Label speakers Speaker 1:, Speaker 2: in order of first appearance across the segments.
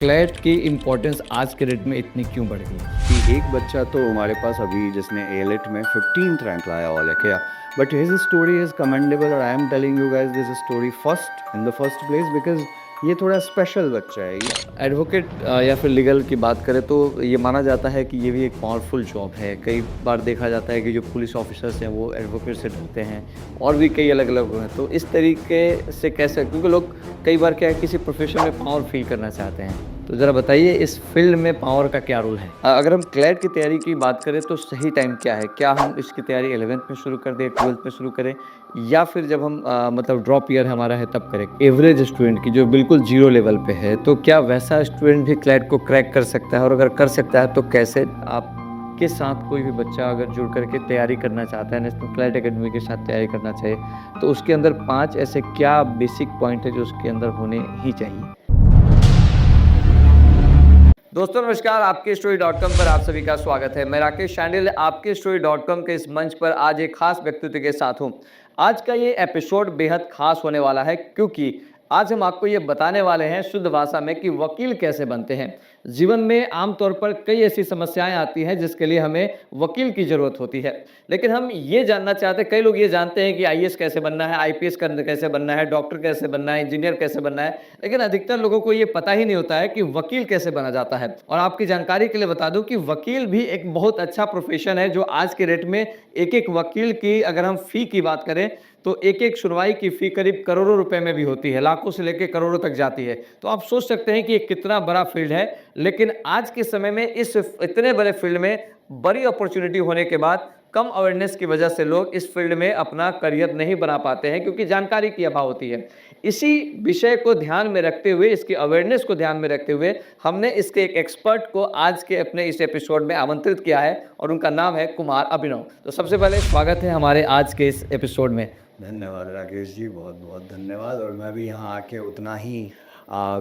Speaker 1: CLAT की importance आज के डेट में इतनी क्यों बढ़ गई है?
Speaker 2: कि एक बच्चा तो हमारे पास अभी जिसने एलिट में 15th रैंक लाया all India, but his story is commendable और I am telling you guys this story first in the first place because ये थोड़ा स्पेशल बच्चा है ये।
Speaker 1: एडवोकेट या फिर लीगल की बात करें तो ये माना जाता है कि ये भी एक पावरफुल जॉब है। कई बार देखा जाता है कि जो पुलिस ऑफिसर्स हैं वो एडवोकेट से डरते हैं और भी कई अलग अलग हैं। तो इस तरीके से कैसे, क्योंकि लोग कई बार क्या है किसी प्रोफेशन में पावर फील करना चाहते हैं, तो ज़रा बताइए इस फील्ड में पावर का क्या रोल है? अगर हम क्लैट की तैयारी की बात करें तो सही टाइम क्या है? क्या हम इसकी तैयारी 11th में शुरू कर दें, 12th में शुरू करें, या फिर जब हम मतलब ड्रॉप ईयर हमारा है तब करें? एवरेज स्टूडेंट की जो बिल्कुल ज़ीरो लेवल पे है, तो क्या वैसा स्टूडेंट भी क्लैट को क्रैक कर सकता है, और अगर कर सकता है तो कैसे? आपके साथ कोई भी बच्चा अगर जुड़ करके तैयारी करना चाहता है, नेशनल क्लैट एकेडमी के साथ तैयारी करना चाहे, तो उसके अंदर 5 ऐसे क्या बेसिक पॉइंट है जो उसके अंदर होने ही चाहिए? दोस्तों नमस्कार, आपके स्टोरी.com पर आप सभी का स्वागत है। मैं राकेश शांडिल आपके स्टोरी.com के इस मंच पर आज एक खास व्यक्तित्व के साथ हूं। आज का ये एपिसोड बेहद खास होने वाला है, क्योंकि आज हम आपको ये बताने वाले हैं शुद्ध भाषा में कि वकील कैसे बनते हैं। जीवन में आमतौर पर कई ऐसी समस्याएं आती हैं जिसके लिए हमें वकील की ज़रूरत होती है, लेकिन हम ये जानना चाहते हैं, कई लोग ये जानते हैं कि आईएएस कैसे बनना है, आईपीएस कैसे बनना है, डॉक्टर कैसे बनना है, इंजीनियर कैसे बनना है, लेकिन अधिकतर लोगों को ये पता ही नहीं होता है कि वकील कैसे बना जाता है। और आपकी जानकारी के लिए बता दूं कि वकील भी एक बहुत अच्छा प्रोफेशन है, जो आज के रेट में एक एक वकील की अगर हम फ़ी की बात करें तो एक एक सुनवाई की फ़ी करीब करोड़ों रुपए में भी होती है, लाखों से लेकर करोड़ों तक जाती है। तो आप सोच सकते हैं कि ये कितना बड़ा फील्ड है, लेकिन आज के समय में इस इतने बड़े फील्ड में बड़ी अपॉर्चुनिटी होने के बाद कम अवेयरनेस की वजह से लोग इस फील्ड में अपना करियर नहीं बना पाते हैं, क्योंकि जानकारी की अभाव होती है। इसी विषय को ध्यान में रखते हुए, इसकी अवेयरनेस को ध्यान में रखते हुए, हमने इसके एक एक्सपर्ट को आज के अपने इस एपिसोड में आमंत्रित किया है, और उनका नाम है कुमार अभिनव। तो सबसे पहले स्वागत है हमारे आज के इस एपिसोड में।
Speaker 2: धन्यवाद राकेश जी, बहुत बहुत धन्यवाद। और मैं भी यहाँ आके उतना ही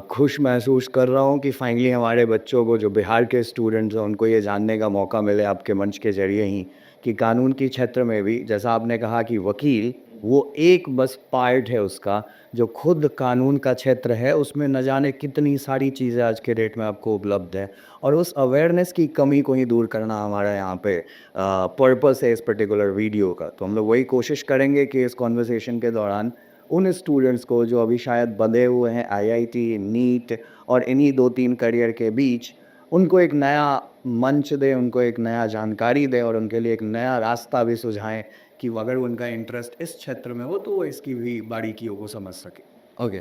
Speaker 2: खुश महसूस कर रहा हूँ कि फाइनली हमारे बच्चों को, जो बिहार के स्टूडेंट्स हैं, उनको ये जानने का मौका मिले आपके मंच के ज़रिए ही कि कानून के क्षेत्र में भी, जैसा आपने कहा कि वकील वो एक बस पार्ट है उसका, जो खुद कानून का क्षेत्र है उसमें न जाने कितनी सारी चीज़ें आज के डेट में आपको उपलब्ध है। और उस अवेयरनेस की कमी को ही दूर करना हमारा यहाँ पे पर्पस है इस पर्टिकुलर वीडियो का। तो हम लोग वही कोशिश करेंगे कि इस कॉन्वर्सेशन के दौरान उन स्टूडेंट्स को जो अभी शायद बंधे हुए हैं आईआईटी, नीट और इन्हीं 2-3 करियर के बीच, उनको एक नया मंच दें, उनको एक नया जानकारी दें और उनके लिए एक नया रास्ता भी सुझाएं कि अगर उनका इंटरेस्ट इस क्षेत्र में हो तो वो इसकी भी बारीकियों को समझ सके।
Speaker 1: ओके,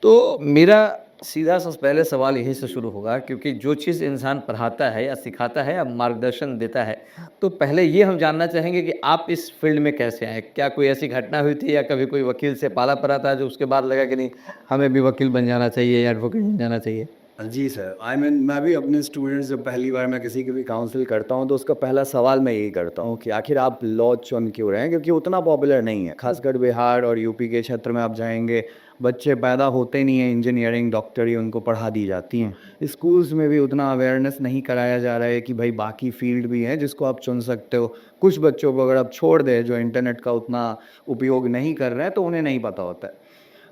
Speaker 1: तो मेरा सीधा सा पहले सवाल यही से शुरू होगा, क्योंकि जो चीज़ इंसान पढ़ाता है या सिखाता है या मार्गदर्शन देता है, तो पहले ये हम जानना चाहेंगे कि आप इस फील्ड में कैसे आए? क्या कोई ऐसी घटना हुई थी, या कभी कोई वकील से पाला पड़ा था जो उसके बाद लगा कि नहीं, हमें भी वकील बन जाना चाहिए या एडवोकेट बन जाना चाहिए?
Speaker 2: जी सर, आई मीन मैं भी अपने स्टूडेंट्स, जब पहली बार मैं किसी की भी काउंसिल करता हूँ तो उसका पहला सवाल मैं यही करता हूँ कि आखिर आप लॉ चुन क्यों रहे हैं, क्योंकि उतना पॉपुलर नहीं है। खासकर बिहार और यूपी के क्षेत्र में आप जाएंगे, बच्चे पैदा होते नहीं हैं, इंजीनियरिंग डॉक्टरी उनको पढ़ा दी जाती हैं। स्कूल्स में भी उतना अवेयरनेस नहीं कराया जा रहा है कि भाई बाकी फील्ड भी हैं जिसको आप चुन सकते हो। कुछ बच्चों को अगर आप छोड़ दें जो इंटरनेट का उतना उपयोग नहीं कर रहे हैं, तो उन्हें नहीं पता होता है।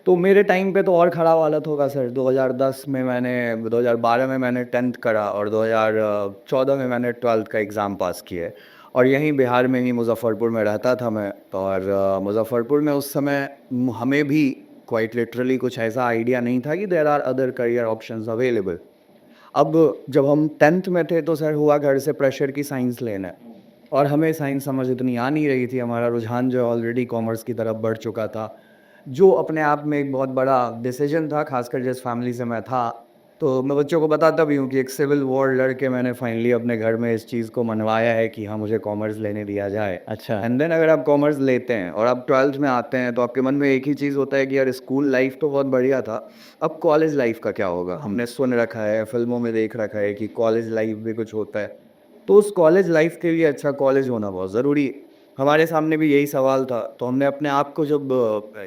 Speaker 2: तो मेरे टाइम पे तो और ख़राब हालत होगा सर। 2010 में मैंने 2012 में मैंने 10th करा और 2014 में मैंने 12th का एग्ज़ाम पास किया है। और यहीं बिहार में ही मुज़फ़्फ़रपुर में रहता था मैं। और मुज़फ़्फ़रपुर में उस समय हमें भी क्वाइट लिटरली कुछ ऐसा आइडिया नहीं था कि there are other career options available. अब जब हम 10th में थे तो सर हुआ घर से प्रेशर की साइंस लेना है, और हमें साइंस समझ इतनी आ नहीं रही थी। हमारा रुझान जो है ऑलरेडी कॉमर्स की तरफ बढ़ चुका था, जो अपने आप में एक बहुत बड़ा डिसीजन था, खासकर जिस फैमिली से मैं था। तो मैं बच्चों को बताता भी हूँ कि एक सिविल वॉर लड़ के मैंने फाइनली अपने घर में इस चीज़ को मनवाया है कि हाँ, मुझे कॉमर्स लेने दिया जाए।
Speaker 1: अच्छा।
Speaker 2: एंड देन अगर आप कॉमर्स लेते हैं और आप 12th में आते हैं, तो आपके मन में एक ही चीज़ होता है कि यार स्कूल लाइफ तो बहुत बढ़िया था, अब कॉलेज लाइफ का क्या होगा? हमने सुन रखा है, फिल्मों में देख रखा है कि कॉलेज लाइफ भी कुछ होता है। तो उस कॉलेज लाइफ के लिए अच्छा कॉलेज होना बहुत ज़रूरी है। हमारे सामने भी यही सवाल था। तो हमने अपने आप को जब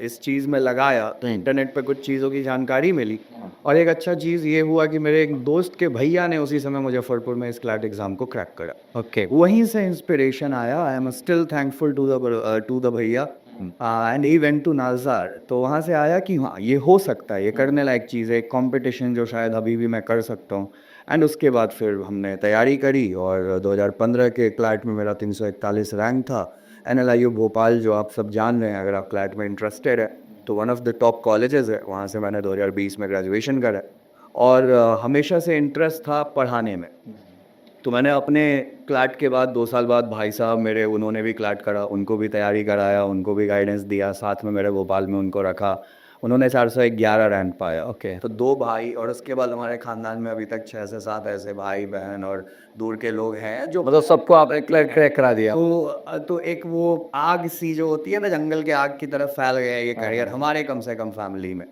Speaker 2: इस चीज़ में लगाया, तो इंटरनेट पे कुछ चीज़ों की जानकारी मिली। और एक अच्छा चीज़ ये हुआ कि मेरे एक दोस्त के भैया ने उसी समय मुजफ्फरपुर में इस क्लैट एग्ज़ाम को क्रैक करा।
Speaker 1: ओके।
Speaker 2: वहीं से इंस्पिरेशन आया। I am still thankful to the भैया and he went to Nalsar. तो वहाँ से आया कि हाँ ये हो सकता है, ये करने लायक चीज़ है, एक कंपटीशन जो शायद अभी भी मैं कर सकता हूँ। एंड उसके बाद फिर हमने तैयारी करी और 2015 के क्लैट में मेरा 341 रैंक था। NLIU भोपाल जो आप सब जान रहे हैं, अगर आप क्लैट में इंटरेस्टेड है तो one of the top colleges है, वहाँ से मैंने 2020 में ग्रेजुएशन करा है। और हमेशा से इंटरेस्ट था पढ़ाने में। तो मैंने अपने क्लैट के बाद 2 साल बाद भाई साहब मेरे, उन्होंने भी क्लैट करा, उनको भी तैयारी कराया, उनको भी गाइडेंस दिया, साथ में मेरे भोपाल में उनको रखा। उन्होंने 411 रैंक पाया।
Speaker 1: ओके।
Speaker 2: तो 2 भाई और उसके बाद हमारे ख़ानदान में अभी तक 6 से 7 ऐसे भाई-बहन और दूर के लोग हैं जो
Speaker 1: मतलब सबको आपने क्रैक करा दिया।
Speaker 2: तो एक वो आग सी जो होती है ना, जंगल के आग की तरह फैल गया ये करियर हमारे कम से कम फैमिली में।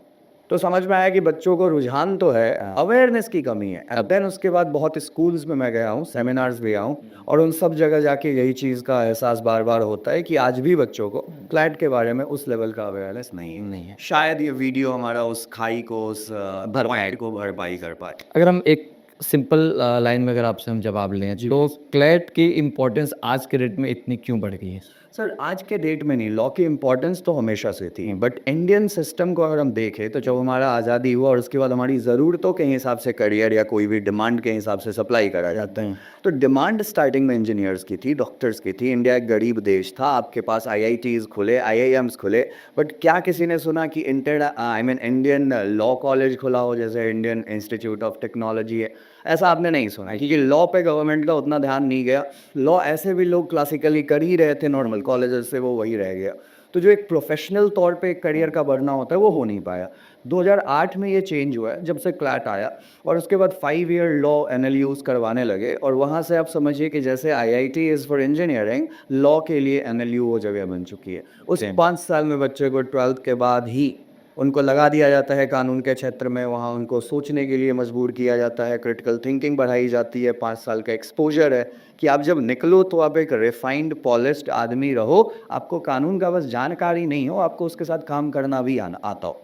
Speaker 2: तो समझ में आया कि बच्चों को रुझान तो है, अवेयरनेस की कमी है। अब देन उसके बाद बहुत स्कूल्स में मैं गया हूँ, सेमिनार्स भी गया हूँ और उन सब जगह जाके यही चीज़ का एहसास बार-बार होता है कि आज भी बच्चों को क्लैट के बारे में उस लेवल का अवेयरनेस नहीं है। शायद ये वीडियो हमारा उस खाई को, उस भरपाई को भरपाई कर पाए।
Speaker 1: अगर हम एक सिंपल लाइन में अगर आपसे हम जवाब लें तो क्लैट की इम्पोर्टेंस आज के डेट में इतनी क्यों बढ़ गई है?
Speaker 2: सर आज के डेट में नहीं, लॉ की इम्पोर्टेंस तो हमेशा से थी, बट इंडियन सिस्टम को अगर हम देखें तो जब हमारा आज़ादी हुआ और उसके बाद हमारी ज़रूरतों के हिसाब से करियर या कोई भी डिमांड के हिसाब से सप्लाई करा जाता है। तो डिमांड स्टार्टिंग में इंजीनियर्स की थी, डॉक्टर्स की थी। इंडिया एक गरीब देश था, आपके पास IITs खुले, IIMs खुले, बट क्या किसी ने सुना कि इंडियन लॉ कॉलेज खुला हो, जैसे इंडियन इंस्टीट्यूट ऑफ टेक्नोलॉजी है? ऐसा आपने नहीं सुना, क्योंकि लॉ पे गवर्नमेंट का उतना ध्यान नहीं गया। लॉ ऐसे भी लोग क्लासिकली कर ही रहे थे नॉर्मल कॉलेजेस से, वो वही रह गया। तो जो एक प्रोफेशनल तौर पे एक करियर का बढ़ना होता है वो हो नहीं पाया। 2008 में ये चेंज हुआ है जब से क्लैट आया और उसके बाद 5 ईयर लॉ NLUs करवाने लगे और वहाँ से आप समझिए कि जैसे IIT is for engineering, law के लिए NLU वो जगह बन चुकी है। उस 5 साल में बच्चे को 12th के बाद ही उनको लगा दिया जाता है कानून के क्षेत्र में, वहाँ उनको सोचने के लिए मजबूर किया जाता है, क्रिटिकल थिंकिंग बढ़ाई जाती है, 5 साल का एक्सपोजर है कि आप जब निकलो तो आप एक रिफाइंड पॉलिश्ड आदमी रहो, आपको कानून का बस जानकारी नहीं हो, आपको उसके साथ काम करना भी आता हो।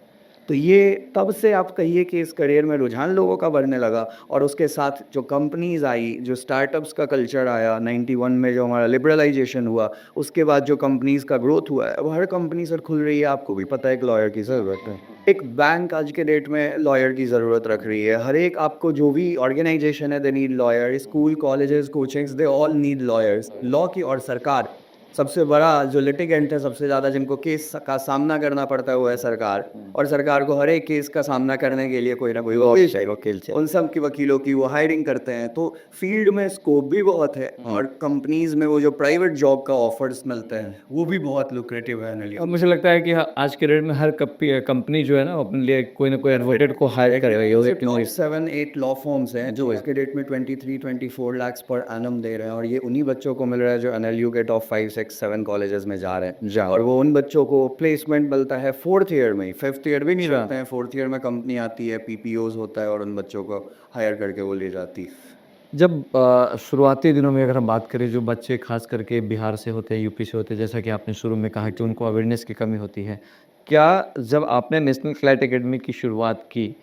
Speaker 2: तो ये तब से आप कहिए कि इस करियर में रुझान लोगों का बढ़ने लगा और उसके साथ जो कंपनीज़ आई, जो स्टार्टअप्स का कल्चर आया, 91 में जो हमारा लिबरलाइजेशन हुआ, उसके बाद जो कंपनीज़ का ग्रोथ हुआ है, अब हर कंपनी सर खुल रही है, आपको भी पता है एक लॉयर की ज़रूरत है। एक बैंक आज के डेट में लॉयर की ज़रूरत रख रही है। हर एक आपको जो भी ऑर्गेनाइजेशन है, they need lawyer. School, colleges, coachings, they all need lawyers. Law की और सरकार सबसे बड़ा जो लिटिगेंट है, सबसे ज़्यादा जिनको केस का सामना करना पड़ता है वो है सरकार, और सरकार को हर एक केस का सामना करने के लिए कोई ना कोई वकील चाहिए। उन सब के वकीलों की वो हायरिंग करते हैं, तो फील्ड में स्कोप भी बहुत है और कंपनीज में वो जो प्राइवेट जॉब का ऑफर्स मिलते हैं वो भी बहुत लुक्रेटिव है
Speaker 1: अब मुझे लगता है कि आज के डेट में हर कंपनी जो है ना अपने लिए कोई ना कोई एडवोकेट को हायर करे रही है।
Speaker 2: टॉप 7-8 लॉ फॉर्म्स हैं जो इसके डेट में 23-24 लाख पर एनम दे रहे हैं और ये उन्हीं बच्चों को मिल रहा है जो NLU के टॉप 5-6-7 कॉलेजेस में जा रहे हैं और वो उन बच्चों को प्लेसमेंट मिलता है 4th ईयर में ही, 5th ईयर भी नहीं रहते हैं, 4th ईयर में कंपनी आती है, PPOs होता है और उन बच्चों को हायर करके वो ले जाती है।
Speaker 1: जब शुरुआती दिनों में अगर हम बात करें, जो बच्चे खास करके बिहार से होते हैं, यूपी से होते हैं, जैसा कि आपने शुरू में कहा कि उनको अवेयरनेस की कमी होती है। क्या जब आपने नेशनल क्लैट एकेडमी की शुरुआत की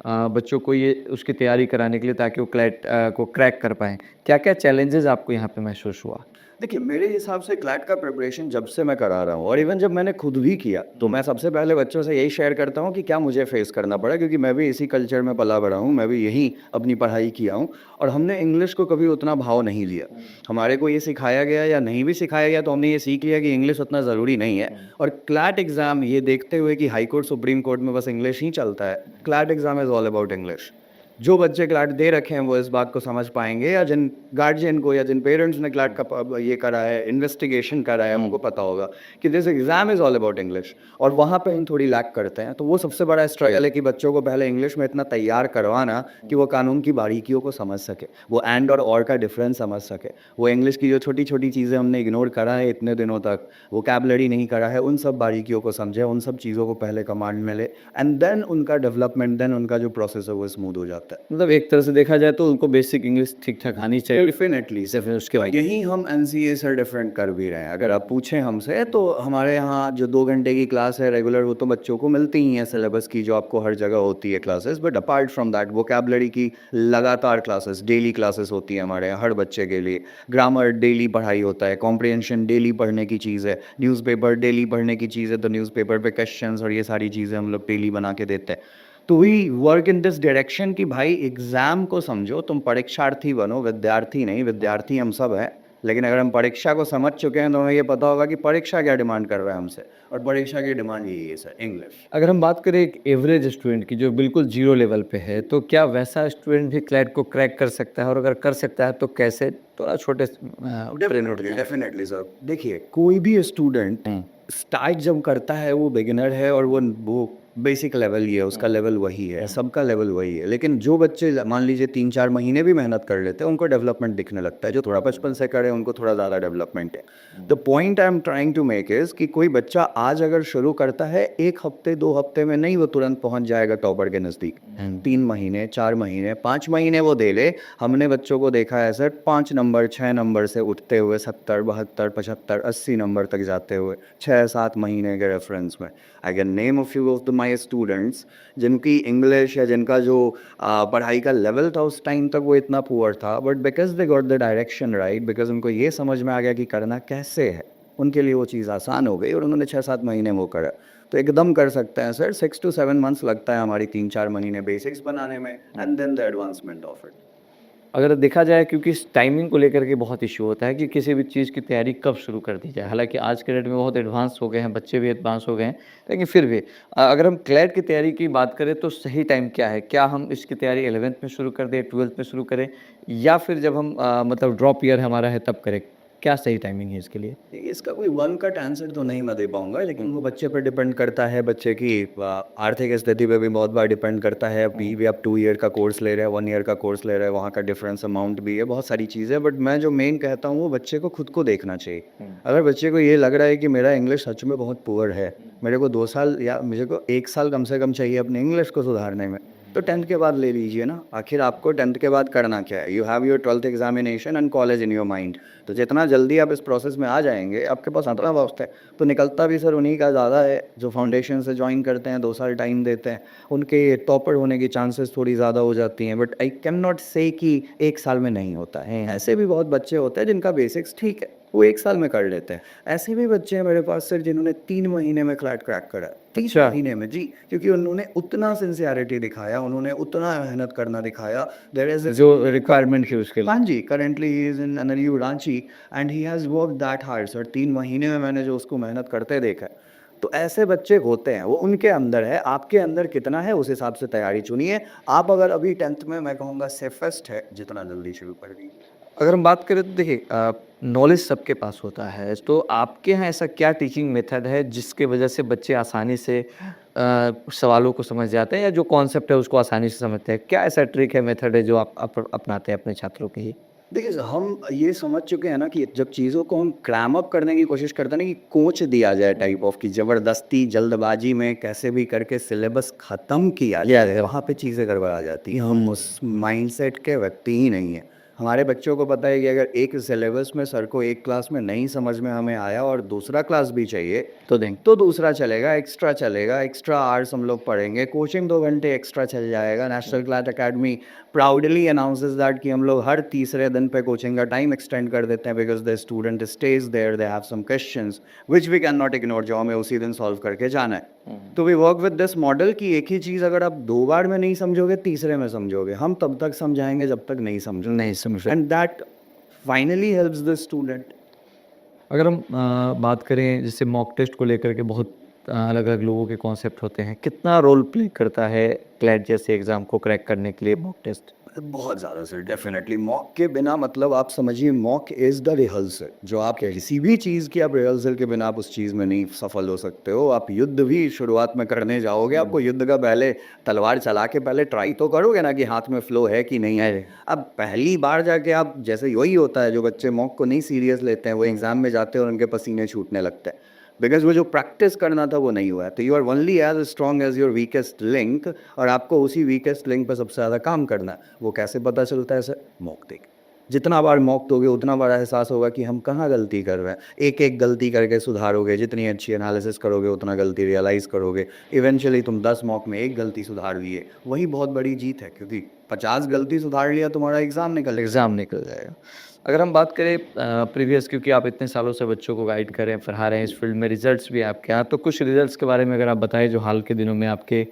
Speaker 1: बच्चों को ये उसकी तैयारी कराने के लिए ताकि वो क्लैट को क्रैक कर पाएँ, क्या-क्या चैलेंजेस आपको यहाँ पे महसूस हुआ?
Speaker 2: देखिए मेरे हिसाब से क्लैट का प्रिपरेशन जब से मैं करा रहा हूँ और इवन जब मैंने खुद भी किया तो मैं सबसे पहले बच्चों से यही शेयर करता हूँ कि क्या मुझे फेस करना पड़ा, क्योंकि मैं भी इसी कल्चर में पला बड़ा हूँ, मैं भी यही अपनी पढ़ाई किया हूँ और हमने इंग्लिश को कभी उतना भाव नहीं लिया। हमारे को ये सिखाया गया या नहीं भी सिखाया गया तो हमने ये सीख लिया कि इंग्लिश उतना ज़रूरी नहीं है। और क्लैट एग्ज़ाम ये देखते हुए कि हाई कोर्ट सुप्रीम कोर्ट में बस इंग्लिश ही चलता है, CLAT exam is all about English. जो बच्चे क्लैट दे रखे हैं वो इस बात को समझ पाएंगे, या जिन गार्जियन को या जिन पेरेंट्स ने क्लैट का ये करा है, इन्वेस्टिगेशन करा है, उनको पता होगा कि this exam is all about English और वहाँ पे हम थोड़ी लैक करते हैं। तो वो सबसे बड़ा स्ट्रगल है कि बच्चों को पहले इंग्लिश में इतना तैयार करवाना कि वो कानून की बारीकियों को समझ सके, वो एंड और का डिफरेंस समझ सके, वो इंग्लिश की जो छोटी छोटी चीज़ें हमने इग्नोर करा है इतने दिनों तक, वोकैबुलरी नहीं करा है, उन सब बारीकियों को समझे, उन सब चीज़ों को पहले कमांड में ले, एंड देन उनका डेवलपमेंट, देन उनका जो प्रोसेस है वो स्मूथ हो जाता है। लगता है।
Speaker 1: मतलब एक तरह से देखा जाए तो उनको बेसिक इंग्लिश ठीक-ठाक आनी चाहिए,
Speaker 2: डेफिनेटली
Speaker 1: फिर उसके बाद
Speaker 2: यही हम एनसीए से डिफरेंट कर भी रहे हैं। अगर आप पूछें हमसे तो हमारे यहाँ जो 2 घंटे की क्लास है रेगुलर, वो तो बच्चों को मिलती ही है सिलेबस की, जो आपको हर जगह होती है classes. But apart from that vocabulary की लगातार क्लासेस, डेली क्लासेस होती है हमारे यहाँ हर बच्चे के लिए। ग्रामर डेली पढ़ाई होता है, कॉम्प्रिहेंशन डेली पढ़ने की चीज़ है, न्यूज़पेपर डेली पढ़ने की चीज़ है, तो न्यूज़पेपर पे क्वेश्चंस और ये सारी चीज़ें हम लोग डेली बना के देते हैं। तो we work in this direction कि भाई एग्ज़ाम को समझो, तुम परीक्षार्थी बनो, विद्यार्थी नहीं। विद्यार्थी हम सब हैं, लेकिन अगर हम परीक्षा को समझ चुके हैं तो हमें ये पता होगा कि परीक्षा क्या डिमांड कर रहा है हमसे, और परीक्षा की डिमांड यही है सर, इंग्लिश।
Speaker 1: अगर हम बात करें एक एवरेज स्टूडेंट की जो बिल्कुल ज़ीरो लेवल पे है, तो क्या वैसा स्टूडेंट भी क्लैट को क्रैक कर सकता है और अगर कर सकता है तो कैसे? थोड़ा छोटे
Speaker 2: डेफिनेटली सर, देखिए कोई भी स्टूडेंट
Speaker 1: हुँ।
Speaker 2: स्टार्ट जब करता है वो बिगिनर है, और वो बेसिक लेवल ही है, उसका लेवल वही है, सबका लेवल वही है। लेकिन जो बच्चे मान लीजिए 3-4 महीने भी मेहनत कर लेते हैं, उनको डेवलपमेंट दिखने लगता है। जो थोड़ा बचपन से करे उनको थोड़ा ज़्यादा डेवलपमेंट है। The point I am trying to make is कि कोई बच्चा आज अगर शुरू करता है, 1 हफ्ते 2 हफ्ते में नहीं वो तुरंत पहुंच जाएगा टॉपर के नज़दीक। 3 महीने 4 महीने 5 महीने वो दे ले। हमने बच्चों को देखा है सर, 5 नंबर 6 नंबर से उठते हुए 70 72 75 80 नंबर तक जाते हुए 6-7 महीने के रेफरेंस में। I can name a few of the my students जिनकी इंग्लिश या जिनका जो पढ़ाई का लेवल था उस टाइम तक वो इतना पुअर था, but because they got the direction right, because उनको ये समझ में आ गया कि करना कैसे है, उनके लिए वो चीज़ आसान हो गई और उन्होंने 6-7 महीने वो करा। तो एकदम कर सकते हैं सर। 6 to 7 मंथ्स लगता है हमारी 3-4 महीने बेसिक्स बनाने में, and then the advancement of it.
Speaker 1: अगर देखा जाए क्योंकि इस टाइमिंग को लेकर के बहुत इश्यू होता है कि किसी भी चीज़ की तैयारी कब शुरू कर दी जाए। हालाँकि आज के डेट में बहुत एडवांस हो गए हैं, बच्चे भी एडवांस हो गए हैं, लेकिन फिर भी अगर हम क्लैट की तैयारी की बात करें तो सही टाइम क्या है? क्या हम इसकी तैयारी 11th में शुरू कर दें, 12th में शुरू करें या फिर जब हम मतलब ड्रॉप ईयर हमारा है तब करें? क्या सही टाइमिंग है इसके लिए?
Speaker 2: देखिए, इसका कोई वन कट आंसर तो नहीं मैं दे पाऊँगा, लेकिन वो बच्चे पर डिपेंड करता है, बच्चे की आर्थिक स्थिति पे भी बहुत बार डिपेंड करता है। अभी भी आप 2 ईयर का कोर्स ले रहे हैं, 1 ईयर का कोर्स ले रहे हैं, वहाँ का डिफरेंस अमाउंट भी है, बहुत सारी चीज़ें। बट मैं जो मेन कहता हूँ वो बच्चे को खुद को देखना चाहिए। अगर बच्चे को ये लग रहा है कि मेरा इंग्लिश सच में बहुत पुअर है, मेरे को 2 साल या मुझे को 1 साल कम से कम चाहिए अपने इंग्लिश को सुधारने में, तो 10th के बाद ले लीजिए ना। आखिर आपको 10th के बाद करना क्या है? You have your 12th examination and college in your mind. तो जितना जल्दी आप इस प्रोसेस में आ जाएंगे, आपके पास उतना वक्त है। तो निकलता भी सर उन्हीं का ज़्यादा है जो फाउंडेशन से ज्वाइन करते हैं, 2 साल टाइम देते हैं, उनके टॉपर होने की चांसेस थोड़ी ज़्यादा हो जाती हैं। बट आई कैन नॉट से कि 1 साल में नहीं होता है। ऐसे भी बहुत बच्चे होते हैं जिनका बेसिक्स ठीक है, वो 1 साल में कर लेते हैं। ऐसे भी बच्चे हैं मेरे पास सर जिन्होंने 3 महीने में क्लैट क्रैक करा है। 3
Speaker 1: अच्छा।
Speaker 2: महीने में जी, क्योंकि उन्होंने उतना सिंसियरिटी दिखाया, उन्होंने उतना मेहनत करना दिखाया। देयर इज़
Speaker 1: जो रिक्वायरमेंट थी उसके लिए।
Speaker 2: हाँ जी, currently he is in NLU Ranchi and he has worked that hard sir. 3 महीने में मैंने जो उसको मेहनत करते देखा है। तो ऐसे बच्चे होते हैं, वो उनके अंदर है। आपके अंदर कितना है उस हिसाब से तैयारी चुनिए। आप अगर अभी 10th में, मैं कहूँगा सेफेस्ट है, जितना जल्दी शुरू कर दीजिए।
Speaker 1: अगर हम बात करें तो देखिए नॉलेज सबके पास होता है, तो आपके यहाँ ऐसा क्या टीचिंग मेथड है जिसकी वजह से बच्चे आसानी से सवालों को समझ जाते हैं या जो कॉन्सेप्ट है उसको आसानी से समझते हैं? क्या ऐसा ट्रिक है, मेथड है जो आप अपनाते हैं अपने छात्रों के लिए?
Speaker 2: देखिए, हम ये समझ चुके हैं ना कि जब चीज़ों को हम क्रैम अप करने की कोशिश करते हैं ना, कि कोच दिया जाए टाइप ऑफ, कि ज़बरदस्ती जल्दबाजी में कैसे भी करके सिलेबस ख़त्म किया जाए, वहाँ पे चीज़ें गड़बड़ा जाती हैं। हम उस माइंडसेट के व्यक्ति ही नहीं हैं। हमारे बच्चों को पता है कि अगर एक सिलेबस में सर को एक क्लास में नहीं समझ में हमें आया और दूसरा क्लास भी चाहिए,
Speaker 1: तो दें
Speaker 2: तो दूसरा चलेगा, एक्स्ट्रा आवर्स हम लोग पढ़ेंगे, कोचिंग 2 घंटे एक्स्ट्रा चल जाएगा। National CLAT academy proudly announces that कि हम लोग हर तीसरे दिन पे कोचिंग का टाइम एक्सटेंड कर देते हैं, because the student stage there, they have some questions which we can not ignore, जो हमें उसी दिन सॉल्व करके जाना है। तो we work with this model कि एक ही चीज़ अगर आप 2 बार में नहीं समझोगे, तीसरे में समझोगे। हम तब तक समझाएंगे जब तक नहीं समझो,
Speaker 1: नहीं समझ रहे।
Speaker 2: And that finally helps the student.
Speaker 1: अगर हम बात करें जैसे मॉक टेस्ट को लेकर के बहुत अलग-अलग लोगों के कॉन्सेप्ट होते हैं। कितना रोल प्ले करता है क्लैट जैसे एग्ज़ाम को क्रैक करने के लिए मॉक टेस्ट?
Speaker 2: बहुत ज़्यादा सर, डेफिनेटली। मॉक के बिना, मतलब आप समझिए, मॉक इज़ द रिहर्सल। जो आप किसी भी चीज़ की, आप रिहर्सल के बिना आप उस चीज़ में नहीं सफल हो सकते हो। आप युद्ध भी शुरुआत में करने जाओगे, आपको युद्ध का पहले तलवार चला के पहले ट्राई तो करोगे ना कि हाथ में फ्लो है कि नहीं है। अब पहली बार जाके आप, जैसे वही होता है, जो बच्चे मॉक को नहीं सीरियस लेते हैं वो एग्ज़ाम में जाते हैं और उनके पसीने छूटने लगते हैं। बिकॉज वो जो प्रैक्टिस करना था वो नहीं हुआ है। तो you are only as strong as your weakest link, और आपको उसी वीकेस्ट लिंक पर सबसे ज़्यादा काम करना है। वो कैसे पता चलता है सर? मॉक देख, जितना बार मॉक दोगे उतना बड़ा एहसास होगा कि हम कहाँ गलती कर रहे हैं। एक एक गलती करके सुधारोगे, जितनी अच्छी एनालिसिस करोगे उतना गलती रियलाइज़ करोगे। इवेंचुअली तुम 10 मॉक में एक गलती सुधार लिए, वही बहुत बड़ी जीत है, क्योंकि 50 गलती सुधार लिया तुम्हारा एग्ज़ाम निकल
Speaker 1: जाएगा। अगर हम बात करें प्रीवियस, क्योंकि आप इतने सालों से बच्चों को गाइड कर रहे हैं, पढ़ा रहे हैं, इस फील्ड में रिजल्ट्स भी आपके यहाँ, तो कुछ रिजल्ट्स के बारे में अगर आप बताएं जो हाल के दिनों में आपके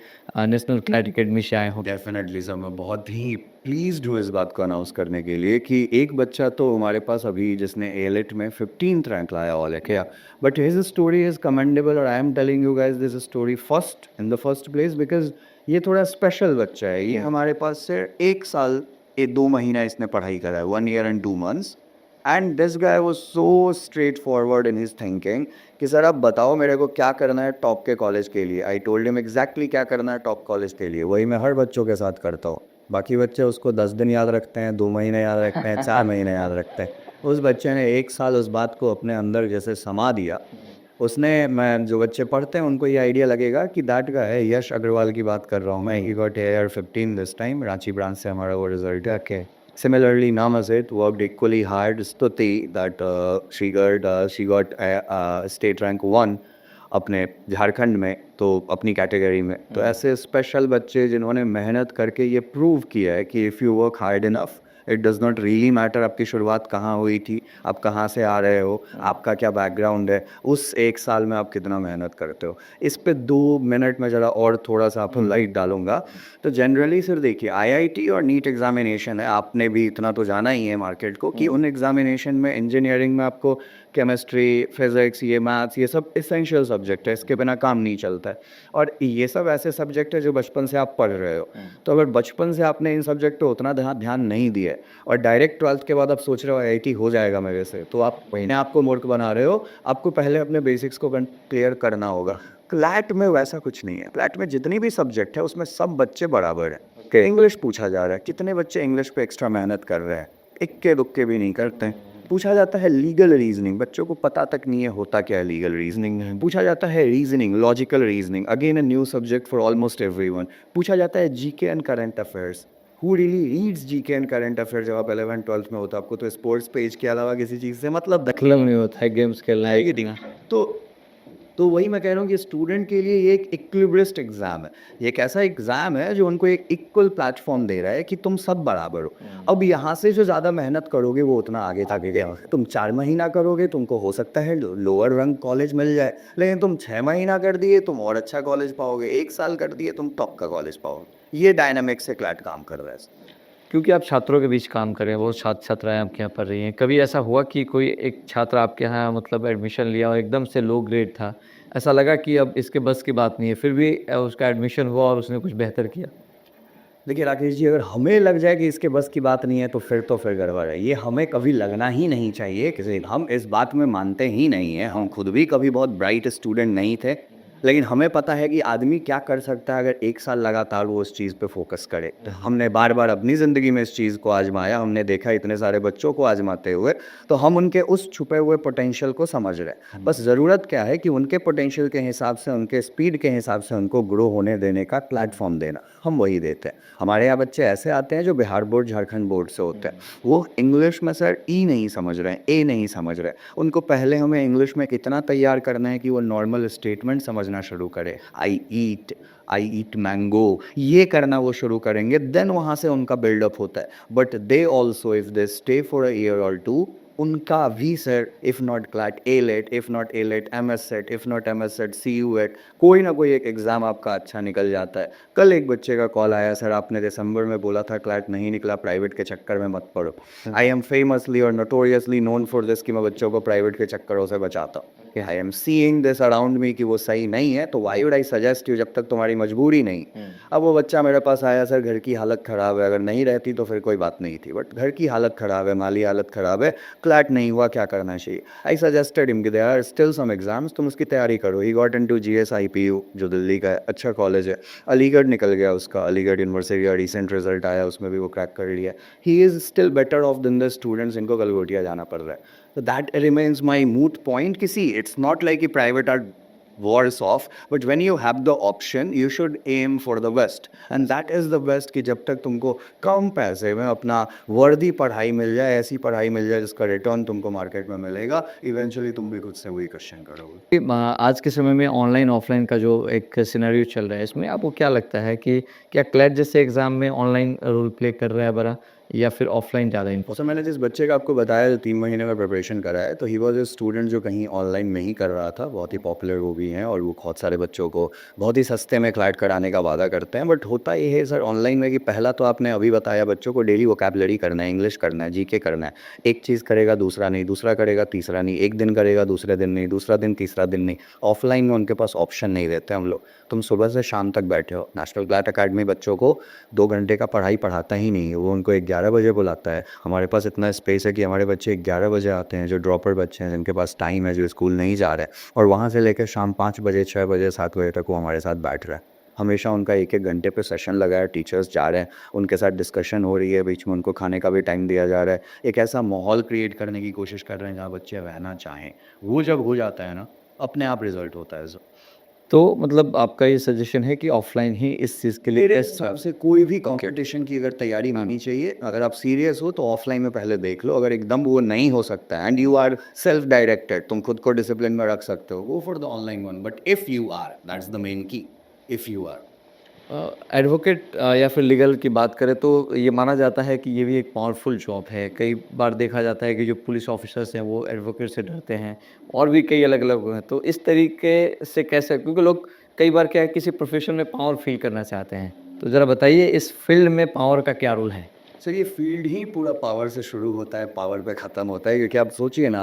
Speaker 1: नेशनल क्लैट अकेडमी से आए हों।
Speaker 2: डेफिनेटली सर, मैं बहुत ही प्लीज़्ड हूँ इस बात को अनाउंस करने के लिए कि एक बच्चा तो हमारे पास अभी जिसने एलिट में 15th रैंक लाया all India, but his story is commendable, और I am telling you guys this story first in the first place because ये थोड़ा स्पेशल बच्चा है। ये हमारे पास से 1 साल 2 महीना इसने पढ़ाई करा है, 1 year and 2 months, and this guy was so straight forward in his thinking कि सर आप बताओ मेरे को क्या करना है टॉप के कॉलेज के लिए। आई टोल्ड हिम एग्जैक्टली क्या करना है टॉप कॉलेज के लिए। वही मैं हर बच्चों के साथ करता हूँ। बाकी बच्चे उसको 10 दिन याद रखते हैं, 2 महीने याद रखते हैं, 4 महीने याद रखते हैं। उस बच्चे ने 1 साल उस बात को अपने अंदर जैसे समा दिया। उसने, मैं जो बच्चे पढ़ते हैं उनको ये आइडिया लगेगा कि दैट का है, यश अग्रवाल की बात कर रहा हूँ मैं। He got AIR 15 this time, Ranchi branch से हमारा वो रिजल्ट है।
Speaker 1: Okay.
Speaker 2: Similarly, Namasit worked equally hard. Stuti, that she got state rank 1 अपने झारखंड में, तो अपनी कैटेगरी में। तो ऐसे स्पेशल बच्चे जिन्होंने मेहनत करके ये प्रूव किया है कि if you work hard enough, it does not really matter आपकी शुरुआत कहाँ हुई थी, आप कहाँ से आ रहे हो, आपका क्या बैकग्राउंड है, उस 1 साल में आप कितना मेहनत करते हो। इस पे 2 मिनट में ज़रा और थोड़ा सा आपको लाइट डालूंगा। तो जनरली सर देखिए, IIT और नीट एग्जामिनेशन है, आपने भी इतना तो जाना ही है मार्केट को कि उन एग्जामिनेशन में इंजीनियरिंग में आपको केमिस्ट्री, फिज़िक्स, ये मैथ्स, ये सब एसेंशियल सब्जेक्ट है, इसके बिना काम नहीं चलता है। और ये सब ऐसे सब्जेक्ट है जो बचपन से आप पढ़ रहे हो। तो अगर बचपन से आपने इन सब्जेक्ट पे उतना ध्यान नहीं दिया है और डायरेक्ट 12th के बाद आप सोच रहे हो IIT हो जाएगा मेरे से, तो आप अपने आप को मूर्ख बना रहे हो। आपको पहले अपने बेसिक्स को क्लियर करना होगा। क्लैट में वैसा कुछ नहीं है। क्लैट में जितनी भी सब्जेक्ट है उसमें सब बच्चे बराबर हैं। इंग्लिश पूछा जा रहा है, कितने बच्चे इंग्लिश पे एक्स्ट्रा मेहनत कर रहे हैं? इक्के दुक्के भी नहीं करते हैं। पूछा जाता है लीगल रीजनिंग, बच्चों को पता तक नहीं है होता क्या है लीगल रीजनिंग। पूछा जाता है reasoning, logical reasoning, again a new subject for almost everyone. पूछा जाता है GK and current affairs. Who really reads GK and current affairs? जब आप 11th 12th में होता आपको तो स्पोर्ट्स पेज के अलावा किसी चीज़ से मतलब
Speaker 1: नहीं होता है, गेम्स खेलना है।
Speaker 2: तो वही मैं कह रहा हूँ कि स्टूडेंट के लिए ये एक इक्विलिब्रिस्ट एग्ज़ाम है। ये एक ऐसा एग्ज़ाम है जो उनको एक इक्वल प्लेटफॉर्म दे रहा है कि तुम सब बराबर हो। अब यहाँ से जो ज़्यादा मेहनत करोगे वो उतना आगे गया। तुम 4 महीना करोगे, तुमको हो सकता है लोअर रंग कॉलेज मिल जाए, लेकिन तुम 6 महीना कर दिए तुम और अच्छा कॉलेज पाओगे, 1 साल कर दिए तुम टॉप का कॉलेज पाओगे। ये डायनामिक्स से क्लैट काम कर रहा है।
Speaker 1: क्योंकि आप छात्रों के बीच काम कर रहे हैं, बहुत छात्र छात्राएं आपके यहाँ पढ़ रही हैं, कभी ऐसा हुआ कि कोई एक छात्र आपके यहाँ मतलब एडमिशन लिया और एकदम से लो ग्रेड था, ऐसा लगा कि अब इसके बस की बात नहीं है, फिर भी उसका एडमिशन हुआ और उसने कुछ बेहतर किया?
Speaker 2: देखिए राकेश जी, अगर हमें लग जाए कि इसके बस की बात नहीं है तो फिर गड़बड़ है। ये हमें कभी लगना ही नहीं चाहिए किसी, हम इस बात में मानते ही नहीं हैं। हम खुद भी कभी बहुत ब्राइट स्टूडेंट नहीं थे, लेकिन हमें पता है कि आदमी क्या कर सकता है अगर 1 साल लगातार वो उस चीज़ पे फोकस करे। हमने बार बार अपनी ज़िंदगी में इस चीज़ को आजमाया, हमने देखा इतने सारे बच्चों को आजमाते हुए, तो हम उनके उस छुपे हुए पोटेंशियल को समझ रहे हैं। बस ज़रूरत क्या है कि उनके पोटेंशियल के हिसाब से, उनके स्पीड के हिसाब से उनको ग्रो होने देने का प्लेटफॉर्म देना, हम वही देते हैं। हमारे यहाँ बच्चे ऐसे आते हैं जो बिहार बोर्ड, झारखंड बोर्ड से होते हैं, वो इंग्लिश में सर ई नहीं समझ रहे हैं, ए नहीं समझ रहे। उनको पहले हमें इंग्लिश में कितना तैयार करना है कि वो नॉर्मल स्टेटमेंट समझना शुरू करें। आई ईट मैंगो, ये करना वो शुरू करेंगे, देन वहाँ से उनका बिल्डअप होता है। But they also if they stay for a year और 2, उनका भी sir if not CLAT A-LET, if not A-LET MS-SET, if not MS-SET CUET, कोई ना कोई एक एग्ज़ाम आपका अच्छा निकल जाता है। कल एक बच्चे का कॉल आया, सर आपने दिसंबर में बोला था क्लैट नहीं निकला, प्राइवेट के चक्कर में मत पड़ो। आई एम फेमसली और नोटोरियसली नोन फॉर दिस कि मैं बच्चों को प्राइवेट के चक्करों से बचाता हूँ। कि I am seeing this around me कि वो सही नहीं है, तो why would I suggest you जब तक तुम्हारी मजबूरी नहीं। अब वो बच्चा मेरे पास आया, सर घर की हालत ख़राब है, अगर नहीं रहती तो फिर कोई बात नहीं थी, बट घर की हालत ख़राब है, माली हालत ख़राब है, फ्लैट नहीं हुआ क्या करना चाहिए। आई सजेस्टेड हिम कि there are still some exams, तुम उसकी तैयारी करो। ही गॉट इनटू जीएसआईपीयू जो दिल्ली का है, अच्छा कॉलेज है। अलीगढ़ निकल गया उसका, अलीगढ़ यूनिवर्सिटी का रिसेंट रिजल्ट आया, उसमें भी वो क्रैक कर लिया। He is still better off than the students इनको गलगोटिया जाना पड़ रहा है। तो that remains my moot point कि सी इट्स नॉट लाइक कि private are worse off, but when you have the option you should aim for the best, and that is the best कि जब तक तुमको कम पैसे में अपना वर्दी पढ़ाई मिल जाए, ऐसी पढ़ाई मिल जाए जिसका रिटर्न तुमको मार्केट में मिलेगा, इवेंचुअली तुम भी खुद से वही क्वेश्चन करोगे।
Speaker 1: आज के समय में ऑनलाइन ऑफलाइन का जो एक सिनेरियो चल रहा है, इसमें आपको क्या लगता है कि क्या क्लैट जैसे एग्जाम में ऑनलाइन रोल प्ले कर रहा है बड़ा, या फिर ऑफलाइन ज़्यादा इम्पोर्टेंट?
Speaker 2: सर मैंने जिस बच्चे का आपको बताया जो 3 महीने का प्रिपरेशन करा है, तो ही वॉज ए स्टूडेंट जो कहीं ऑनलाइन में ही कर रहा था। बहुत ही पॉपुलर वो भी हैं और वो बहुत सारे बच्चों को बहुत ही सस्ते में क्लैट कराने का वादा करते हैं। बट होता ये है सर ऑनलाइन में कि पहला तो आपने अभी बताया बच्चों को डेली वोकैबुलरी करना है, इंग्लिश करना है, जीके करना है। एक चीज़ करेगा दूसरा नहीं, दूसरा करेगा तीसरा नहीं, एक दिन करेगा दूसरे दिन नहीं, दूसरा दिन तीसरा दिन नहीं। ऑफलाइन में उनके पास ऑप्शन नहीं देते हम लोग। तुम सुबह से शाम तक बैठे हो, नेशनल क्लैट अकेडमी बच्चों को 2 घंटे का पढ़ाई पढ़ाता ही नहीं है, वो उनको 11 बजे बुलाता है। हमारे पास इतना स्पेस है कि हमारे बच्चे 11 बजे आते हैं, जो ड्रॉपर बच्चे हैं जिनके पास टाइम है, जो स्कूल नहीं जा रहे हैं, और वहाँ से लेकर शाम 5 बजे 6 बजे 7 बजे तक वो हमारे साथ बैठ रहा है। हमेशा उनका 1-1 घंटे पे सेशन लगा है, टीचर्स जा रहे हैं, उनके साथ डिस्कशन हो रही है, बीच में उनको खाने का भी टाइम दिया जा रहा है। एक ऐसा माहौल क्रिएट करने की कोशिश कर रहे हैं जहाँ बच्चे रहना चाहें। वो जब हो जाता है ना, अपने आप रिजल्ट होता है।
Speaker 1: तो मतलब आपका ये सजेशन है कि ऑफलाइन ही इस चीज़ के लिए
Speaker 2: मेरे
Speaker 1: बेस्ट
Speaker 2: हिसाब से कोई भी कंपटीशन की अगर तैयारी होनी चाहिए, अगर आप सीरियस हो तो ऑफलाइन में पहले देख लो। अगर एकदम वो नहीं हो सकता and you are self directed, तुम खुद को डिसिप्लिन में रख सकते हो, go for the online one. But if you are, that's the main key, if you are.
Speaker 1: Advocate या फिर लीगल की बात करें तो ये माना जाता है कि ये भी एक पावरफुल जॉब है। कई बार देखा जाता है कि जो पुलिस ऑफिसर्स हैं वो एडवोकेट से डरते हैं, और भी कई अलग-अलग हैं। तो इस तरीके से कैसे, क्योंकि लोग कई बार क्या है किसी प्रोफ़ेशन में पावर फ़ील करना चाहते हैं। तो ज़रा बताइए इस फ़ील्ड में पावर का क्या रोल है?
Speaker 2: सर ये फील्ड ही पूरा पावर से शुरू होता है, पावर पे ख़त्म होता है। क्योंकि आप सोचिए ना,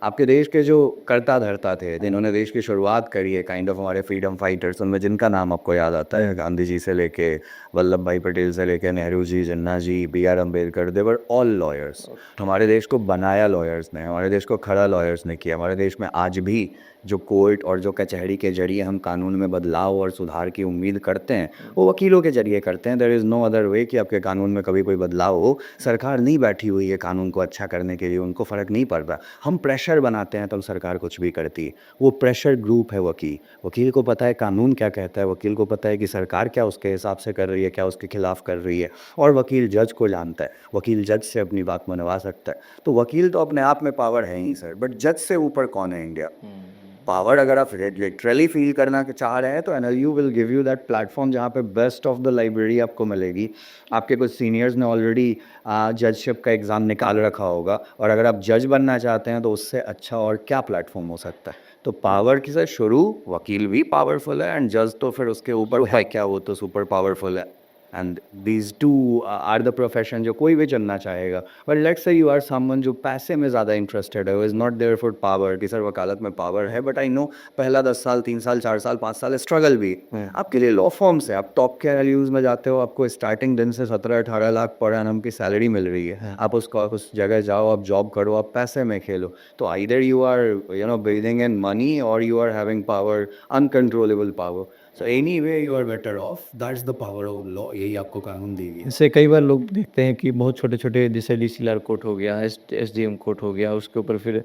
Speaker 2: आपके देश के जो कर्ता धर्ता थे, जिन्होंने देश की शुरुआत करी है, काइंड ऑफ हमारे फ्रीडम फाइटर्स, उनमें जिनका नाम आपको याद आता है, गांधी जी से लेके वल्लभ भाई पटेल से लेके नेहरू जी, जिन्ना जी, BR Ambedkar, they were all lawyers. हमारे देश को बनाया लॉयर्स ने, हमारे देश को खड़ा लॉयर्स ने किया। हमारे देश में आज भी जो कोर्ट और जो कचहरी के जरिए हम कानून में बदलाव और सुधार की उम्मीद करते हैं, वो वकीलों के जरिए करते हैं। There is no other way कि आपके कानून में कभी कोई बदलाव हो। सरकार नहीं बैठी हुई है कानून को अच्छा करने के लिए, उनको फ़र्क नहीं पड़ रहा। हम प्रेशर बनाते हैं तब सरकार कुछ भी करती है। वो प्रेशर ग्रुप है वकील। वकील को पता है कानून क्या कहता है, वकील को पता है कि सरकार क्या उसके हिसाब से कर रही है, क्या उसके खिलाफ कर रही है, और वकील जज को जानता है। वकील जज से अपनी बात मनवा सकता है। तो वकील तो अपने आप में पावर है ही सर, बट जज से ऊपर कौन है इंडिया? पावर अगर आप लिटरली फील करना चाह रहे हैं तो NLU will give you that platform जहाँ पे बेस्ट ऑफ द लाइब्रेरी आपको मिलेगी। आपके कुछ सीनियर्स ने ऑलरेडी जजशिप का एग्ज़ाम निकाल रखा होगा, और अगर आप जज बनना चाहते हैं तो उससे अच्छा और क्या प्लेटफॉर्म हो सकता है। तो पावर की से शुरू, वकील भी पावरफुल है, एंड जज तो फिर उसके ऊपर है क्या, वो तो सुपर पावरफुल है। And these two are the profession जो कोई भी चुनना चाहेगा। But let's say you are someone जो पैसे में ज़्यादा इंटरेस्टेड है, is not there for power कि सर वकालत में पावर है, बट आई नो पहला 10 साल 3 साल 4 साल 5 साल स्ट्रगल भी आपके लिए। लॉ फॉर्म से आप टॉप के NLUs में जाते हो, आपको स्टार्टिंग दिन से 17-18 लाख पर एनम की सैलरी मिल रही है। आप उस जगह जाओ, आप जॉब करो, आप पैसे में खेलो, तो either you are breathing in money or you are having power, uncontrollable power. So anyway you are better off, that's the power of law. यही आपको कानून देगी।
Speaker 1: जैसे कई बार लोग देखते हैं कि बहुत छोटे-छोटे, जैसे DCLR कोर्ट हो गया, SDM कोर्ट हो गया, उसके ऊपर फिर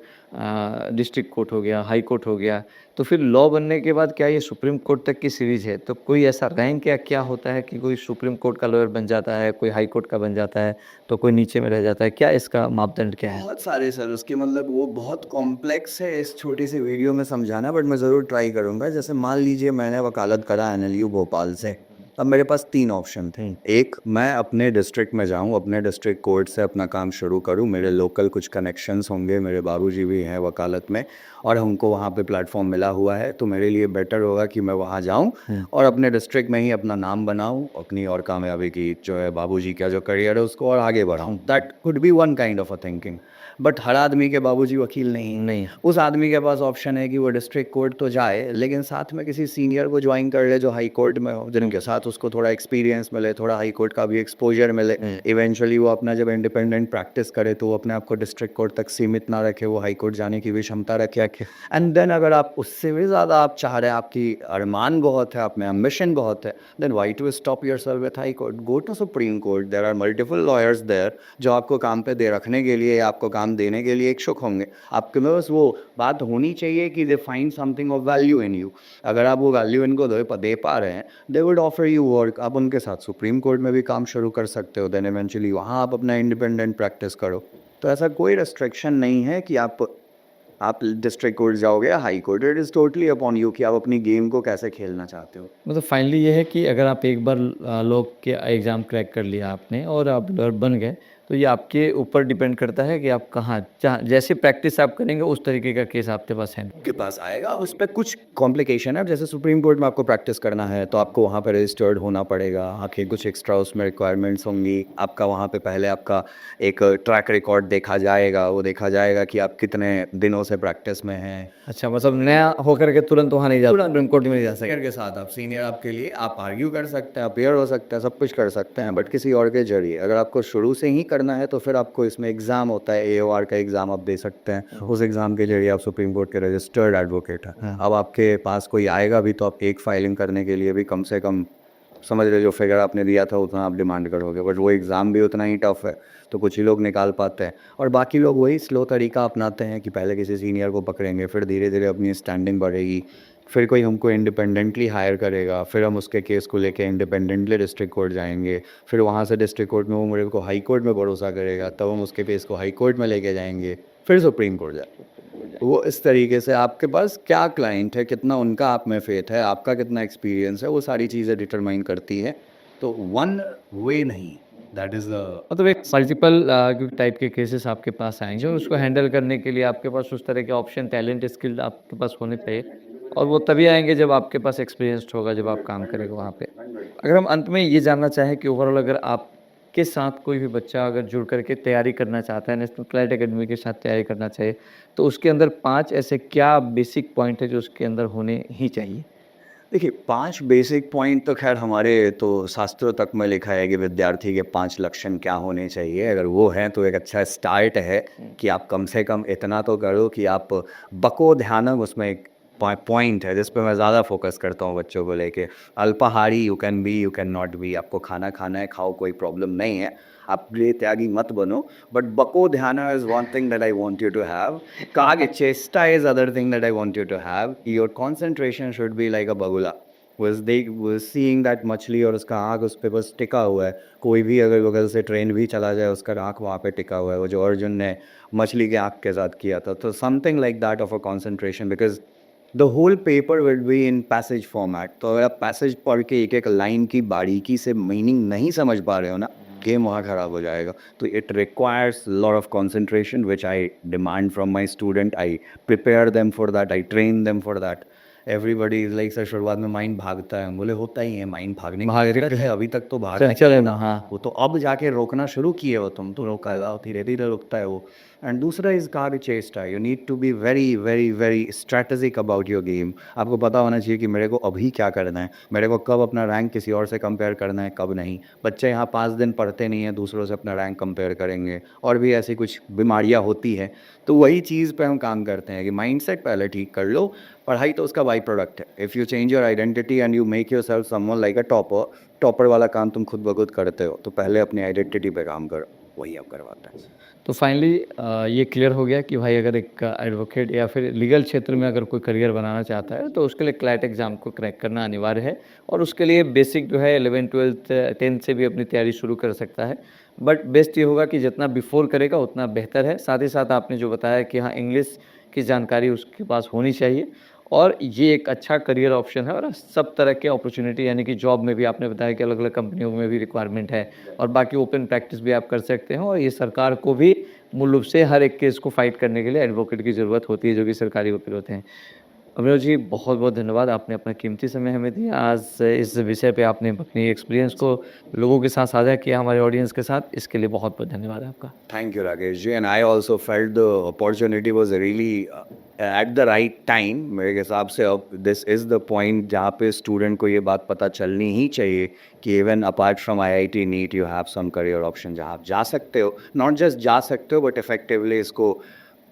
Speaker 1: डिस्ट्रिक्ट कोर्ट हो गया, हाई कोर्ट हो गया। तो फिर लॉ बनने के बाद क्या ये सुप्रीम कोर्ट तक की सीरीज़ है? तो कोई ऐसा रैंक या क्या होता है कि कोई सुप्रीम कोर्ट का लॉयर बन जाता है, कोई हाई कोर्ट का बन जाता है, तो कोई नीचे में रह जाता है? क्या इसका मापदंड क्या है?
Speaker 2: बहुत सारे सर, उसके मतलब वो बहुत कॉम्प्लेक्स है इस छोटी सी वीडियो में समझाना, बट मैं ज़रूर ट्राई करूँगा। जैसे मान लीजिए मैंने वकालत करा NLU भोपाल से, अब मेरे पास 3 ऑप्शन थे। एक, मैं अपने डिस्ट्रिक्ट में जाऊँ, अपने डिस्ट्रिक्ट कोर्ट से अपना काम शुरू करूँ, मेरे लोकल कुछ कनेक्शंस होंगे, मेरे बाबूजी भी हैं वकालत में और हमको वहाँ पे प्लेटफॉर्म मिला हुआ है, तो मेरे लिए बेटर होगा कि मैं वहाँ जाऊँ और अपने डिस्ट्रिक्ट में ही अपना नाम बनाऊँ, अपनी और कामयाबी की जो है बाबूजी का जो करियर है उसको और आगे बढ़ाऊँ। That could be one kind of a thinking. But हर आदमी के बाबूजी वकील नहीं। उस आदमी के पास ऑप्शन है कि वो डिस्ट्रिक्ट कोर्ट तो जाए, लेकिन साथ में किसी सीनियर को ज्वाइन कर ले जो हाई कोर्ट में हो, जिनके साथ साथ उसको थोड़ा एक्सपीरियंस मिले, थोड़ा हाई कोर्ट का भी एक्सपोजर मिले, इवेंचुअली वो अपना जब इंडिपेंडेंट प्रैक्टिस करे तो वो अपने आप को डिस्ट्रिक्ट कोर्ट तक सीमित ना रखे, वो हाई कोर्ट जाने की भी क्षमता रखे। एंड देन अगर आप उससे भी ज़्यादा आप चाह रहे हैं, आपकी अरमान बहुत है, आप में एम्बिशन बहुत है, then why to stop yourself with high court? Go to supreme court, there are multiple lawyers there जो आपको काम पे दे रखने के लिए, आपको काम देने के लिए इच्छुक होंगे। आपके में बस वो बात होनी चाहिए कि they find something of value in you. अगर आप वो वैल्यू इनको दे पा रहे हैं, they would offer you work. आप उनके साथ सुप्रीम कोर्ट में भी काम शुरू कर सकते हो, देन इवेंचुअली वहाँ आप अपना इंडिपेंडेंट प्रैक्टिस करो। तो ऐसा कोई रेस्ट्रिक्शन नहीं है कि आप डिस्ट्रिक्ट कोर्ट जाओगे या high court. It is totally upon you कि आप अपनी गेम को कैसे खेलना चाहते हो।
Speaker 1: मतलब फाइनली ये है कि अगर आप एक बार लॉ के एग्ज़ाम क्रैक कर लिया आपने और आप लॉयर बन गए, तो ये आपके ऊपर डिपेंड करता है कि आप कहाँ जैसे प्रैक्टिस आप करेंगे उस तरीके का केस आपके पास है।
Speaker 2: आपके पास आएगा, उस पे कुछ कॉम्प्लिकेशन है। जैसे सुप्रीम कोर्ट में आपको प्रैक्टिस करना है तो आपको वहाँ पे रजिस्टर्ड होना पड़ेगा, आखिर कुछ एक्स्ट्रा उसमें रिक्वायरमेंट्स होंगी। आपका वहाँ पे पहले आपका एक ट्रैक रिकॉर्ड देखा जाएगा, वो देखा जाएगा कि आप कितने दिनों से प्रैक्टिस में हैं।
Speaker 1: अच्छा, मतलब नया होकर के तुरंत वहाँ नहीं जाता, सुप्रीम कोर्ट में नहीं जा सकते।
Speaker 2: सीनियर के साथ आप सीनियर आपके लिए आप आर्ग्यू कर सकते हैं, अपेयर हो सकते हैं, सब कुछ कर सकते हैं, बट किसी और के जरिए। अगर आपको शुरू से ही करना है तो फिर आपको इसमें एग्ज़ाम होता है, AOR का एग्ज़ाम आप दे सकते हैं। उस एग्ज़ाम के जरिए आप सुप्रीम कोर्ट के रजिस्टर्ड एडवोकेट हैं। अब आपके पास कोई आएगा भी तो आप एक फाइलिंग करने के लिए भी कम से कम समझ रहे, जो फिगर आपने दिया था उतना आप डिमांड करोगे, बट वो एग्ज़ाम भी उतना ही टफ है। तो कुछ ही लोग निकाल पाते हैं और बाकी लोग वही स्लो तरीका अपनाते हैं कि पहले किसी सीनियर को पकड़ेंगे, फिर धीरे धीरे अपनी स्टैंडिंग बढ़ेगी, फिर कोई हमको इंडिपेंडेंटली हायर करेगा, फिर हम उसके केस को लेके इंडिपेंडेंटली डिस्ट्रिक्ट कोर्ट जाएंगे, फिर वहाँ से डिस्ट्रिक्ट कोर्ट में वो मेरे को हाई कोर्ट में भरोसा करेगा, तब हम उसके केस को हाई कोर्ट में लेके जाएंगे, फिर सुप्रीम कोर्ट जाएंगे। वो इस तरीके से आपके पास क्या क्लाइंट है, कितना उनका आप में फेथ है, आपका कितना एक्सपीरियंस है, वो सारी चीज़ें डिटरमाइन करती है। तो वन वे नहीं, दैट इज़ द
Speaker 1: मतलब एक मल्टीपल टाइप के केसेस आपके पास आएंगे और उसको हैंडल करने के लिए आपके पास उस तरह के ऑप्शन, टैलेंट, स्किल आपके पास होने चाहिए और वो तभी आएंगे जब आपके पास एक्सपीरियंस्ड होगा, जब आप काम करेंगे वहाँ पे। अगर हम अंत में ये जानना चाहें कि ओवरऑल अगर आपके साथ कोई भी बच्चा अगर जुड़ करके तैयारी करना चाहता है, नेशनल क्लैट एकेडमी के साथ तैयारी करना चाहे, तो उसके अंदर 5 ऐसे क्या बेसिक पॉइंट है जो उसके अंदर होने ही चाहिए?
Speaker 2: देखिए, 5 बेसिक पॉइंट तो ख़ैर हमारे तो शास्त्रों तक में लिखा है कि विद्यार्थी के 5 लक्षण क्या होने चाहिए। अगर वो हैं तो एक अच्छा स्टार्ट है कि आप कम से कम इतना तो करो कि आप बको ध्यानम, उसमें एक पॉइंट है जिस पे मैं ज़्यादा फोकस करता हूँ बच्चों को लेके। अल्पाहारी you can be, you can not be. आपको खाना खाना है, खाओ, कोई प्रॉब्लम नहीं है। आप गृह त्यागी मत बनो, बट बको ध्याना is one thing that I want you to have. काग चेष्टा is other thing that I want you to have. Your concentration should be like a बगुला। was seeing that मछली और उसका आँख उस पे बस टिका हुआ है। कोई भी अगर बगल से ट्रेन भी चला जाए उसका आँख वहाँ पे टिका हुआ है, वो जो अर्जुन ने मछली के आँख के साथ किया था। तो something like that of a concentration, because the whole paper will be in passage format. तो अगर आप पैसेज पढ़ के एक एक लाइन की बारीकी से मीनिंग नहीं समझ पा रहे हो ना, गेम वहाँ ख़राब हो जाएगा। तो it requires lot of concentration which I demand from my student. I prepare them for that, I train them for that. Everybody is like sir शुरुआत में माइंड भागता है, बोले होता ही है, माइंड भागने की है, अभी तक तो भाग
Speaker 1: चले ना, हाँ।
Speaker 2: वो तो अब जाके रोकना शुरू किए हो तुम, तो रोका धीरे धीरे रुकता है वो। एंड दूसरा इज कार्ड चेष्टा। You need to be very very very strategic about your game. आपको पता होना चाहिए कि मेरे को अभी क्या करना है, मेरे को कब अपना रैंक किसी और से कंपेयर करना है, कब नहीं। बच्चे यहाँ 5 दिन पढ़ते नहीं हैं, दूसरों से अपना रैंक कंपेयर करेंगे, और भी ऐसी कुछ बीमारियाँ होती हैं। तो वही चीज़ पे हम काम करते हैं कि माइंडसेट पहले ठीक कर लो, पढ़ाई तो उसका बाई प्रोडक्ट है। If you change your identity and you make your self someone like a topper, topper वाला काम तुम खुद ब खुद करते हो, तो पहले अपनी आइडेंटिटी पे काम करो, वही आप करवाते हैं।
Speaker 1: तो फाइनली ये क्लियर हो गया कि भाई अगर एक एडवोकेट या फिर लीगल क्षेत्र में अगर कोई करियर बनाना चाहता है तो उसके लिए क्लैट एग्ज़ाम को क्रैक करना अनिवार्य है और उसके लिए बेसिक जो है 11th 12th 10th से भी अपनी तैयारी शुरू कर सकता है। बट बेस्ट ये होगा कि जितना बिफोर करेगा उतना बेहतर है। साथ ही साथ आपने जो बताया कि हाँ, इंग्लिश की जानकारी उसके पास होनी चाहिए और ये एक अच्छा करियर ऑप्शन है और सब तरह के अपॉर्चुनिटी, यानी कि जॉब में भी आपने बताया कि अलग अलग कंपनियों में भी रिक्वायरमेंट है और बाकी ओपन प्रैक्टिस भी आप कर सकते हैं। और ये सरकार को भी मूल रूप से हर एक केस को फाइट करने के लिए एडवोकेट की ज़रूरत होती है, जो कि सरकारी वकील होते हैं। अभिनव जी, बहुत-बहुत धन्यवाद। आपने अपना कीमती समय हमें दिया। आज इस विषय पे आपने अपनी एक्सपीरियंस को लोगों के साथ साझा किया, हमारे ऑडियंस के साथ। इसके लिए बहुत-बहुत धन्यवाद आपका।
Speaker 2: Thank you, Rakesh ji. And I also felt the opportunity was really at the right time. मेरे हिसाब से अब this is the point जहाँ पे स्टूडेंट को ये बात पता चलनी ही चाहिए कि even apart from IIT NEET you have some career option जहाँ आप जा सकते हो. Not just जा सकते हो but effectively इसको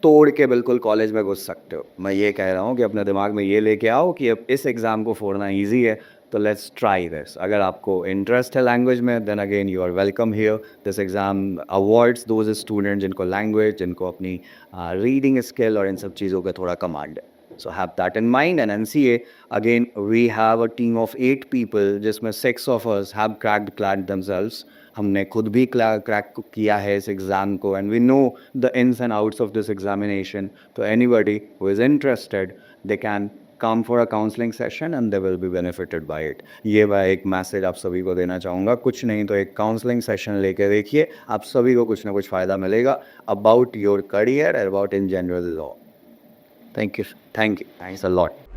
Speaker 2: तोड़ के बिल्कुल कॉलेज में घुस सकते हो. मैं ये कह रहा हूँ कि अपने दिमाग में ये लेके आओ कि अब इस एग्ज़ाम को फोड़ना ईजी है, तो लेट्स ट्राई दिस. अगर आपको इंटरेस्ट है लैंग्वेज में, then again you are welcome here. This exam awards those student जिनको लैंग्वेज, जिनको अपनी रीडिंग स्किल और इन सब चीज़ों का थोड़ा कमांड है. So have that in mind. And NCA, again, we have a team of 8 people, जिसमें 6 of us have cracked themselves. हमने खुद भी क्रैक किया है इस एग्ज़ाम को, and we know the ins and outs of this examination. So anybody who is interested, they can come for a counseling session and they will be benefited by it. ये मैं एक message आप सभी को देना चाहूँगा. कुछ नहीं तो एक काउंसलिंग सेशन लेके देखिए, आप सभी को कुछ ना कुछ फ़ायदा मिलेगा about your career and about in general law.
Speaker 1: Thank you.
Speaker 2: Thank you. Thanks a lot.